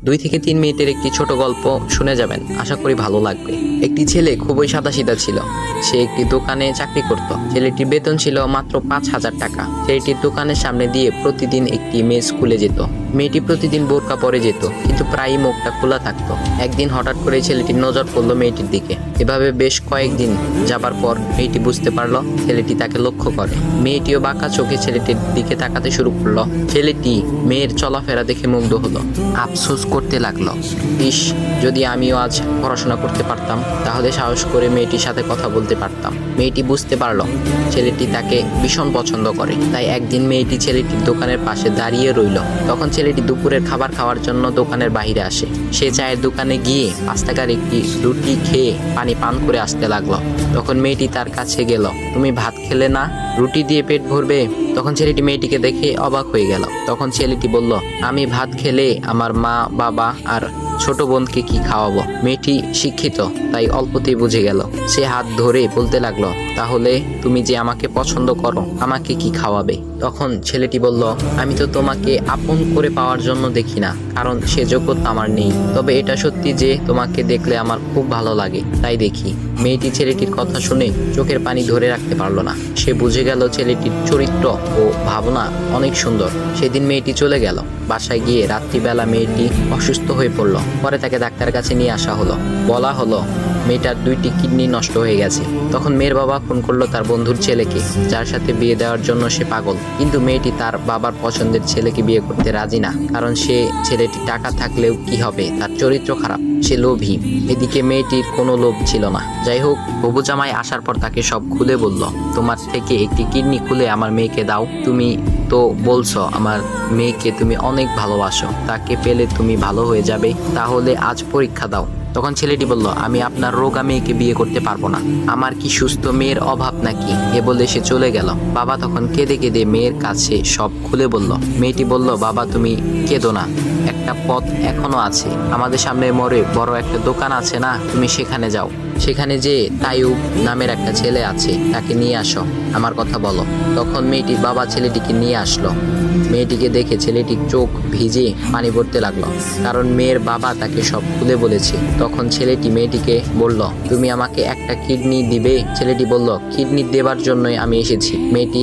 2 থেকে 3 মিনিটের একটি ছোট গল্প শুনে যাবেন, আশা করি ভালো লাগবে। একটি ছেলে খুবই সাদাসিধা ছিল। সে একটি দোকানে চাকরি করত। ছেলেটির বেতন ছিল মাত্র 5,000 টাকা। ছেলেটির দোকানের সামনে দিয়ে প্রতিদিন একটি মেয়ে স্কুলে যেত। মেয়েটি প্রতিদিন বোরকা পরে যেত, কিন্তু প্রায়ই মুখটা খোলা থাকতো। একদিন হঠাৎ করে ছেলেটির নজর পড়লো মেয়েটির দিকে। এভাবে বেশ কয়েকদিন যাবার পর মেয়েটি বুঝতে পারলো ছেলেটি তাকে লক্ষ্য করে। মেয়েটিও বাঁকা চোখে ছেলেটির দিকে তাকাতে শুরু করলো। ছেলেটি মেয়ের চলাফেরা দেখে মুগ্ধ হলো। আফসোস করতে লাগলো, ইস, যদি আমিও আজ পড়াশোনা করতে পারতাম, তাহলে সাহস করে মেয়েটির সাথে কথা বলতে পারতাম। মেয়েটি বুঝতে পারলো ছেলেটি তাকে ভীষণ পছন্দ করে। তাই একদিন মেয়েটি ছেলেটির দোকানের পাশে দাঁড়িয়ে রইল। তখন ছেলেটি দুপুরের খাবার খাওয়ার জন্য দোকানের বাইরে আসে। সে চায়ের দোকানে গিয়ে 5 টাকার একটি রুটি খেয়ে পানি পান করে আসতে লাগলো। তখন মেয়েটি তার কাছে গেল। তুমি ভাত খেলে না, রুটি দিয়ে পেট ভরবে? তখন ছেলেটি মেয়েটিকে দেখে অবাক হয়ে গেল। তখন ছেলেটি বলল, আমি ভাত খেলে আমার মা, বাবা আর ছোট বোনকে কি খাওয়াবো? মেয়েটি শিক্ষিত, তাই অল্পতেই বুঝে গেল। সে হাত ধরে বলতে লাগলো, তাহলে তুমি যে আমাকে পছন্দ করো, আমাকে কি খাওয়াবে? তখন ছেলেটি বলল, আমি তো তোমাকে আপন করে পাওয়ার জন্য দেখি না, কারণ সে যোগ্যতা আমার নেই। তবে এটা সত্যি যে তোমাকে দেখলে আমার খুব ভালো লাগে, তাই দেখি। মেয়েটি ছেলেটির কথা শুনে চোখের পানি ধরে রাখতে পারলো না। সে বুঝে গেল ছেলেটির চরিত্র ও ভাবনা অনেক সুন্দর। সেদিন মেয়েটি চলে গেল। বাসায় গিয়ে রাত্রিবেলা মেয়েটি অসুস্থ হয়ে পড়ল। পরে তাকে ডাক্তারের কাছে নিয়ে আসা হলো। বলা হলো মেয়েটার 2টি কিডনি নষ্ট হয়ে গেছে। তখন মেয়ের বাবা ফোন করলো তার বন্ধুর ছেলেকে, যার সাথে বিয়ে দেওয়ার জন্য সে পাগল। কিন্তু মেয়েটি তার বাবার পছন্দের ছেলেকে বিয়ে করতে রাজি না, কারণ সে ছেলেটি টাকা থাকলেও কি হবে, তার চরিত্র খারাপ, সে লোভী। এদিকে মেয়েটির কোনো লোভ ছিল না। যাই হোক, হবু জামাই আসার পর তাকে সব খুলে বলল, তোমার থেকে একটি কিডনি খুলে আমার মেয়েকে দাও। তুমি তো বলছো আমার মেয়েকে তুমি অনেক ভালোবাসো, তাকে পেলে তুমি ভালো হয়ে যাবে, তাহলে আজ পরীক্ষা দাও। তখন ছেলেটি বলল, আমি আপনার রোগা মেয়েকে বিয়ে করতে পারবো না, আমার কি সুস্থ মেয়ের অভাব নাকি? এ বলে সে চলে গেল। বাবা তখন কেঁদে কেঁদে মেয়ের কাছে সব খুলে বলল। মেয়েটি বলল, বাবা তুমি কেঁদো না, একটা পথ এখনো আছে। আমাদের সামনে মোড়ে বড় একটা দোকান আছে না, তুমি সেখানে যাও। সেখানে যে তাইয়ুব নামের একটা ছেলে আছে, তাকে নিয়ে আসো, আমার কথা বলো। তখন মেয়েটির বাবা ছেলেটিকে নিয়ে আসলো। মেয়েটিকে দেখে ছেলেটির চোখ ভিজে পানি পড়তে লাগলো, কারণ মেয়ের বাবা তাকে সব খুলে বলেছে। তখন ছেলেটি মেয়েটিকে বলল, তুমি আমাকে একটা কিডনি দিবে? ছেলেটি বলল, কিডনি দেবার জন্যই আমি এসেছি। মেয়েটি